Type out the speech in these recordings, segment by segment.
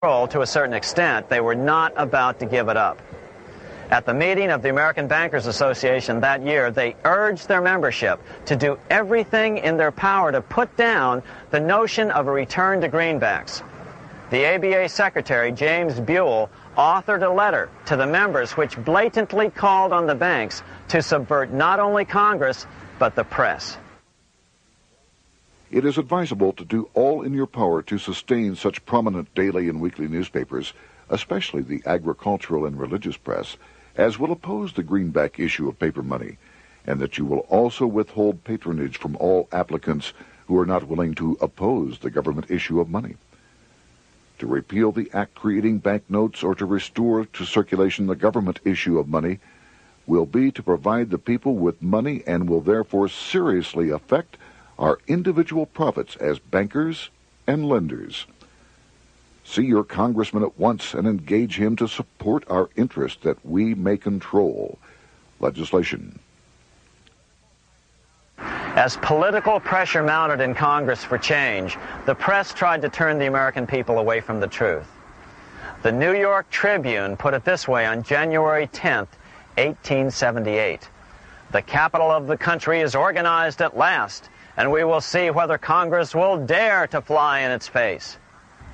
To a certain extent, they were not about to give it up. At the meeting of the American Bankers Association that year, they urged their membership to do everything in their power to put down the notion of a return to greenbacks. The ABA Secretary, James Buell, authored a letter to the members which blatantly called on the banks to subvert not only Congress, but the press. It is advisable to do all in your power to sustain such prominent daily and weekly newspapers, especially the agricultural and religious press, as will oppose the greenback issue of paper money, and that you will also withhold patronage from all applicants who are not willing to oppose the government issue of money. To repeal the act creating banknotes or to restore to circulation the government issue of money will be to provide the people with money and will therefore seriously affect our individual profits as bankers and lenders. See your congressman at once and engage him to support our interest that we may control legislation. As political pressure mounted in Congress for change, the press tried to turn the American people away from the truth. The New York Tribune put it this way on January 10th, 1878. "The capital of the country is organized at last, and we will see whether Congress will dare to fly in its face."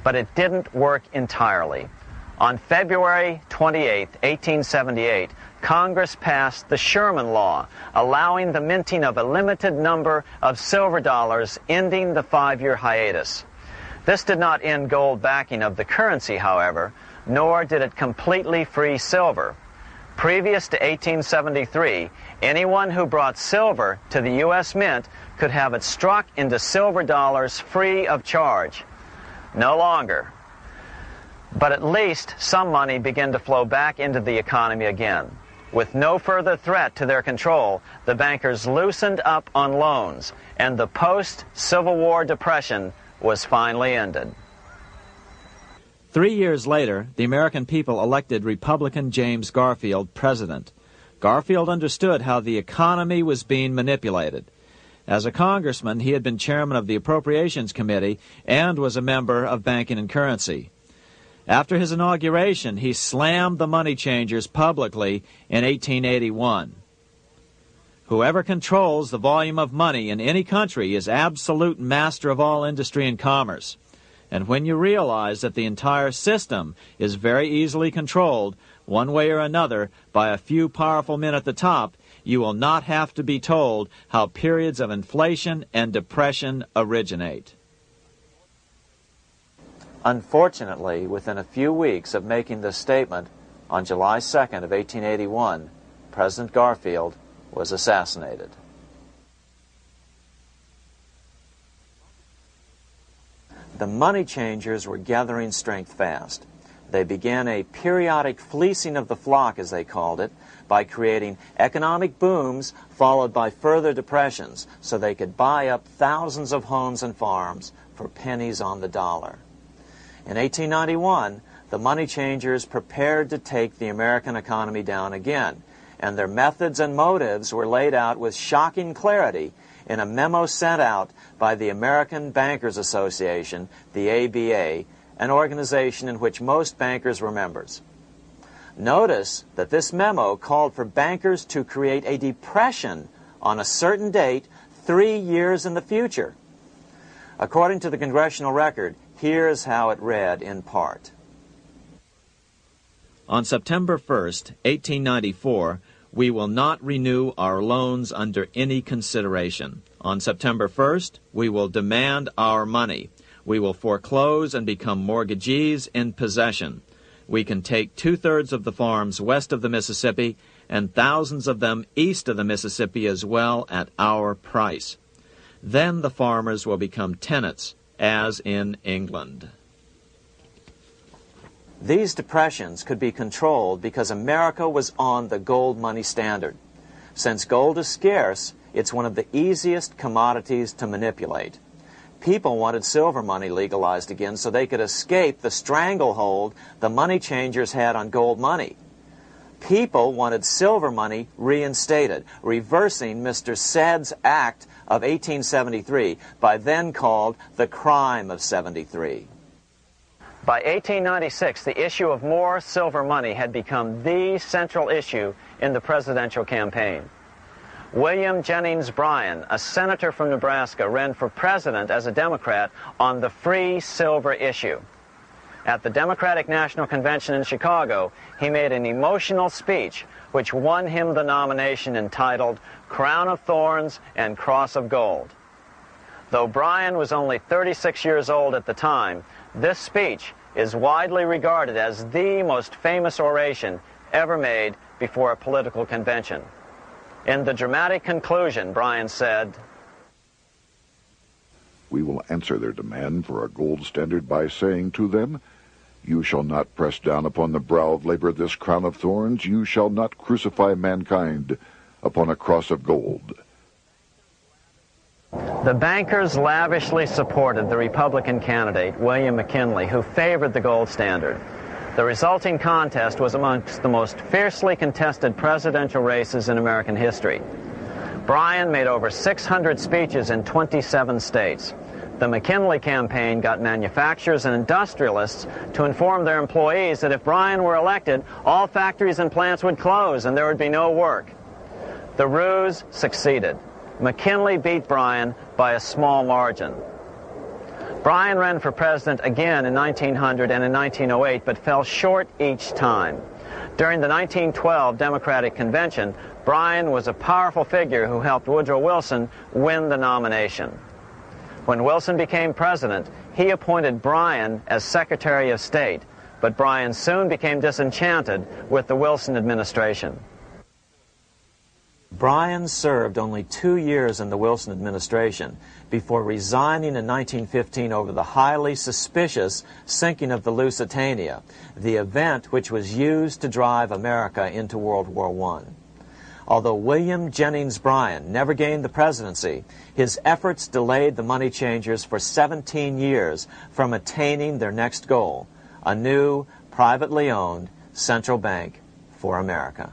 But it didn't work entirely. On February 28, 1878, Congress passed the Sherman Law, allowing the minting of a limited number of silver dollars, ending the 5-year hiatus. This did not end gold backing of the currency, however, nor did it completely free silver. Previous to 1873, anyone who brought silver to the U.S. Mint could have it struck into silver dollars free of charge. No longer. But at least some money began to flow back into the economy again. With no further threat to their control, the bankers loosened up on loans, and the post-Civil War depression was finally ended. 3 years later, the American people elected Republican James Garfield president. Garfield understood how the economy was being manipulated. As a congressman, he had been chairman of the Appropriations Committee and was a member of Banking and Currency. After his inauguration, he slammed the money changers publicly in 1881. Whoever controls the volume of money in any country is absolute master of all industry and commerce. And when you realize that the entire system is very easily controlled, one way or another, by a few powerful men at the top, you will not have to be told how periods of inflation and depression originate. Unfortunately, within a few weeks of making this statement, on July 2nd of 1881, President Garfield was assassinated. The money changers were gathering strength fast. They began a periodic fleecing of the flock, as they called it, by creating economic booms followed by further depressions so they could buy up thousands of homes and farms for pennies on the dollar. In 1891, the money changers prepared to take the American economy down again, and their methods and motives were laid out with shocking clarity in a memo sent out by the American Bankers Association, the ABA, an organization in which most bankers were members. Notice that this memo called for bankers to create a depression on a certain date 3 years in the future. According to the congressional record, here's how it read in part. On September 1st, 1894, we will not renew our loans under any consideration. On September 1st, we will demand our money. We will foreclose and become mortgagees in possession. We can take 2/3 of the farms west of the Mississippi and thousands of them east of the Mississippi as well at our price. Then the farmers will become tenants, as in England. These depressions could be controlled because America was on the gold money standard. Since gold is scarce, it's one of the easiest commodities to manipulate. People wanted silver money legalized again so they could escape the stranglehold the money changers had on gold money. People wanted silver money reinstated, reversing Mr. Said's Act of 1873, by then called the Crime of '73. By 1896, the issue of more silver money had become the central issue in the presidential campaign. William Jennings Bryan, a senator from Nebraska, ran for president as a Democrat on the free silver issue. At the Democratic National Convention in Chicago, he made an emotional speech which won him the nomination entitled Crown of Thorns and Cross of Gold. Though Bryan was only 36 years old at the time, this speech is widely regarded as the most famous oration ever made before a political convention. In the dramatic conclusion, Bryan said, "We will answer their demand for a gold standard by saying to them, you shall not press down upon the brow of labor this crown of thorns. You shall not crucify mankind upon a cross of gold." The bankers lavishly supported the Republican candidate, William McKinley, who favored the gold standard. The resulting contest was amongst the most fiercely contested presidential races in American history. Bryan made over 600 speeches in 27 states. The McKinley campaign got manufacturers and industrialists to inform their employees that if Bryan were elected, all factories and plants would close and there would be no work. The ruse succeeded. McKinley beat Bryan by a small margin. Bryan ran for president again in 1900 and in 1908, but fell short each time. During the 1912 Democratic Convention, Bryan was a powerful figure who helped Woodrow Wilson win the nomination. When Wilson became president, he appointed Bryan as Secretary of State, but Bryan soon became disenchanted with the Wilson administration. Bryan served only 2 years in the Wilson administration before resigning in 1915 over the highly suspicious sinking of the Lusitania, the event which was used to drive America into World War I. Although William Jennings Bryan never gained the presidency, his efforts delayed the money changers for 17 years from attaining their next goal, a new, privately owned central bank for America.